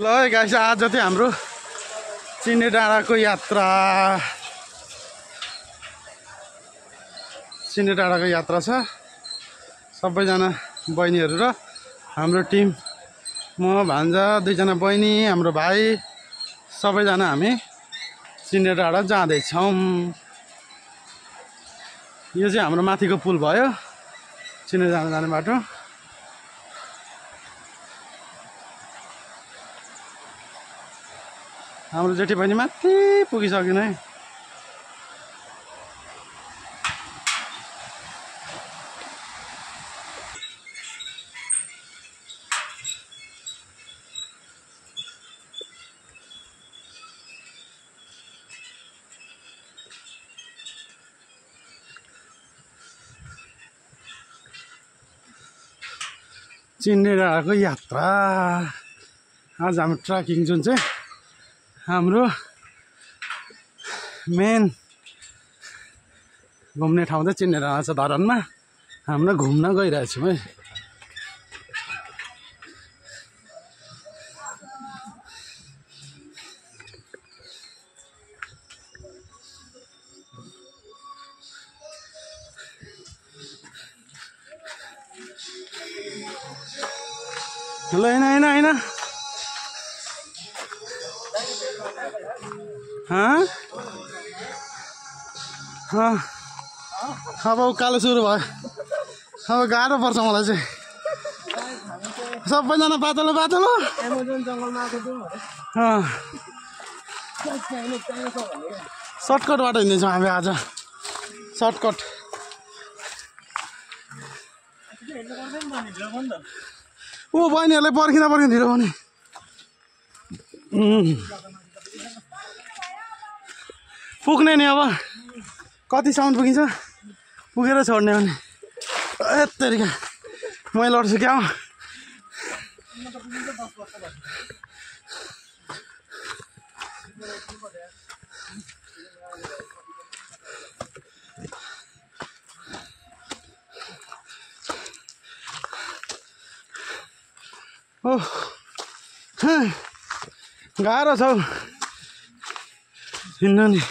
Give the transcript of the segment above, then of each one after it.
ल गाइस आज चाहिँ हाम्रो चिने डाँडाको यात्रा छ। सबैजना बहिनीहरू र हाम्रो टिम म भान्जा दुईजना बहिनी हाम्रो भाइ सबैजना हामी चिने डाँडा जाँदैछौँ। यो चाहिँ हाम्रो माथिको पुल भयो चिने डाँडा जाने बाटो। हाम्रो जेठी बहिनी माथि पुगिसक्यो नै। चिने डाँडाको यात्रा आज हाम्रो ट्रेकिङ जुन चाहिँ हाम्रो मेन घुम्ने ठाउँ चाहिँ चिने डाँडा छ धरानमा। हाम्रो घुम्न गइरहेछौँ है। ल हैन अब उकालो सुरु भयो। अब गाह्रो पर्छ मलाई चाहिँ। सबैजना पातलो सर्टकटबाट हिँड्दैछौँ हामी आज। सर्टकट ऊ बहिनीहरूलाई पर्खिँदा ढिलो भने पुग्ने नि। अब कतिसम्म पुगिन्छ पुगेर छोड्ने भने यत्तरीका मै लड्छु क्या। गाह्रो छ हिँड्न नि।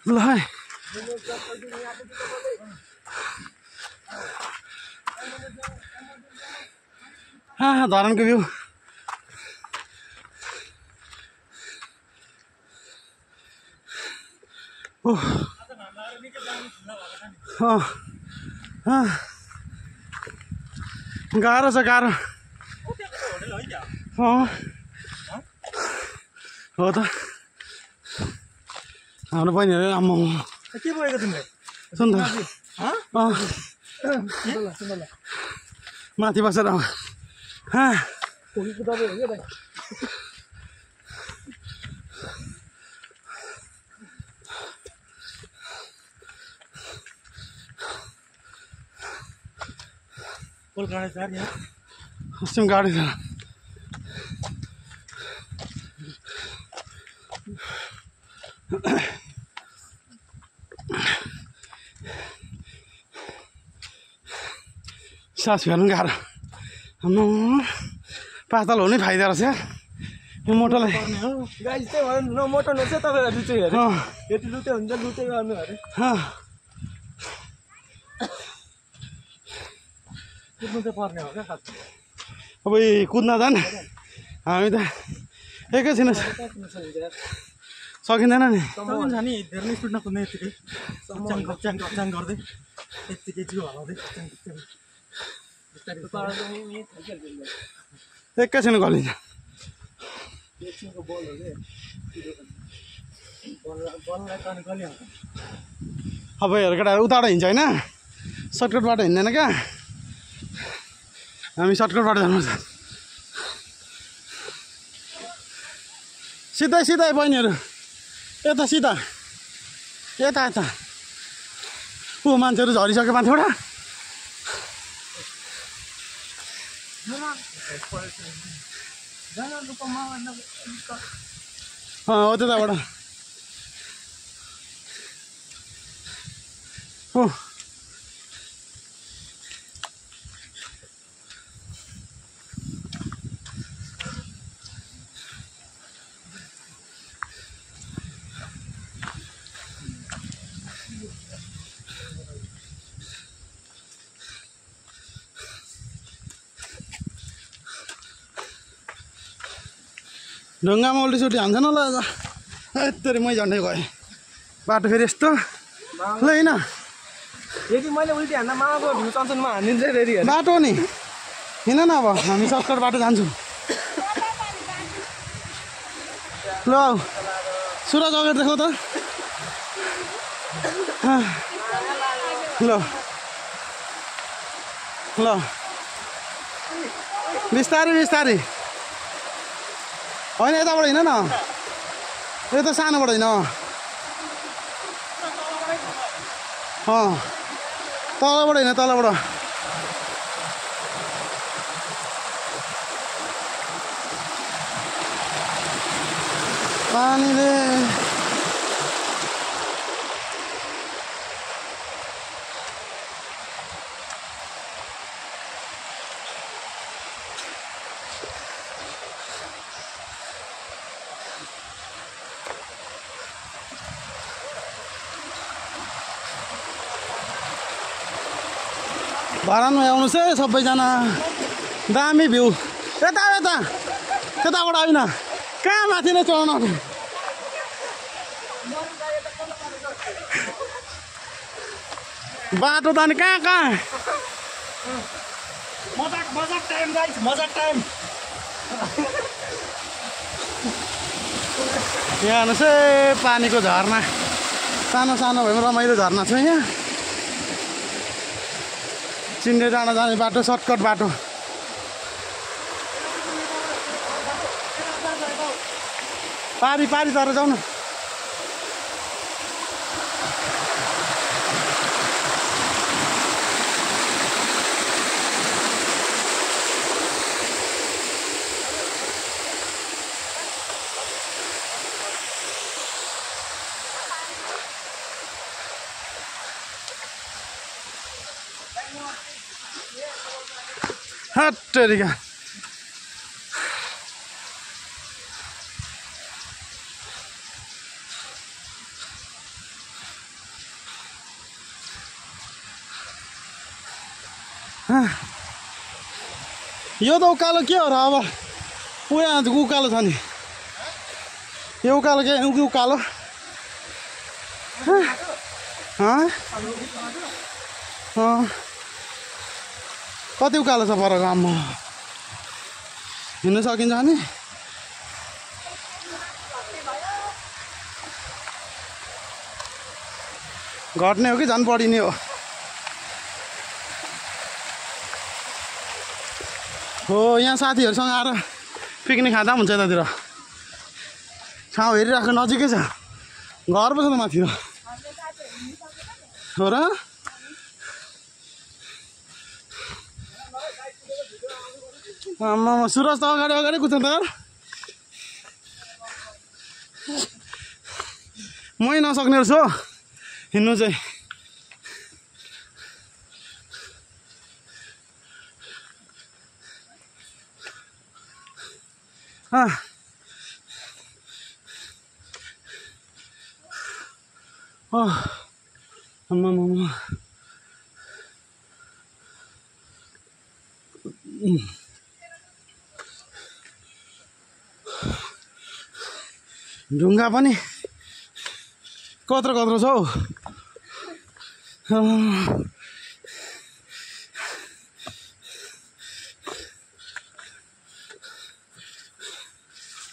ल है धरानको भ्यू गाह्रो छ गाह्रो हो त। हाम्रो बहिनीहरू आम्मा के भएको तिमीले सुन त माथि बसेर कोहीको दबाई हो क्या भाइ। कोलकाता सर यहाँ कस्टम गाडी छ। सास फेर्नु गाह्रो। पातल हुनै फाइदा रहेछ यार यो मोटोलाई। गाइस चाहिँ भने न मोटो नछ तपाईँलाई लुचे हेरे यति लुते हुन्छ लुचे गर्नु अरे कुद्नु चाहिँ पर्ने हो क्या खास। अब कुद्न जान हामी त एकैछिन सकिँदैन नि। सकिन्छ नि धेरै स्पिडमा कुद्ने यत्तिकै कप्च्याङ गर्दै यत्तिकै जिउ हलाउँदै एकैछिन गलिन्छ। अब हेर केटा उताबाट हिँड्छ होइन सर्टकटबाट हिँड्दैन क्या। हामी सर्टकटबाट जानुपर्छ। सिधै बहिनीहरू यता सिधा यता ऊ मान्छेहरू झरिसक्यो माथिबाट। हो त्यताबाट हो ढुङ्गामा उल्टीसुल्टी हान्छ न ल यत्तरी मै झन्डै गएँ बाटो फेरि यस्तो ल होइन यदि मैले उल्टी हान्दा मामाको भ्यू चञ्चनमा हानिदिन्छ फेरि बाटो नि हिँड न अब हामी सर्टकट बाटो जान्छौँ ल सुरज अगाडि देखाउ त ल ल बिस्तारै बिस्तारै होइन यताबाट हिँड न यता सानोबाट हिँड तलबाट हिँड तलबाट पानीले भरानमा आउनुहोस् है सबैजना दामी भ्यू यता यता त्यताबाट होइन कहाँ माथि नै चढाउनु बाटो त अनि कहाँ कहाँ मजाक टाइम गाइस मजाक टाइम यहाँ हेर्नुहोस् है पानीको झरना सानो सानो भए पनि रमाइलो झरना छ यहाँ चिन्डे डाँडा जाने बाटो सर्टकट बाटो पारी पारी तर जाउँ न हट्टेरिका यो त उकालो के हो र अब यहाँ उकालो छ नि यो उकालो के उकालो कति उकालो छ पर गाममा हिँड्न सकिन्छ नि घट्ने हो कि झन् बढिने हो यहाँ साथीहरूसँग आएर पिकनिक खाँदा पनि हुन्छ यतातिर ठाउँ हेरिराख्नु नजिकै छ घर पो छ त माथि हो र आम्मामा सुरज त अगाडि अगाडि कुद्छ त मै नसक्ने रहेछु हो हिँड्नु चाहिँ आम्मामा ढुङ्गा पनि कत्रो कत्रो छ हौ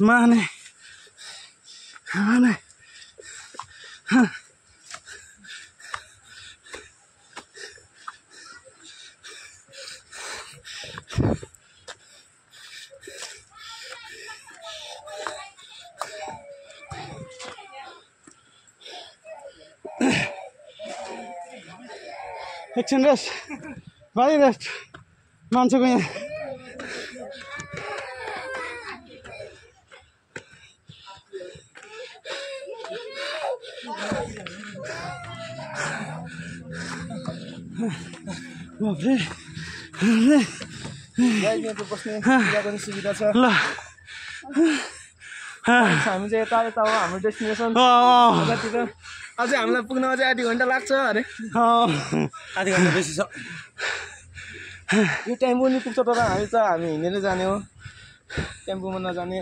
माने माने एकछिन रेस्ट भाइ रेस्ट मान्छेको यहाँ बाफ्रे बस्ने पनि सुविधा छ ल हामी चाहिँ यता यता हो हाम्रो डेस्टिनेसन अझै हामीलाई पुग्न अझै आधी घन्टा लाग्छ अरे आधी घन्टा बेसी छ यो टेम्पो नि पुग्छ तर हामी हिँडेर जाने हो टेम्पोमा नजाने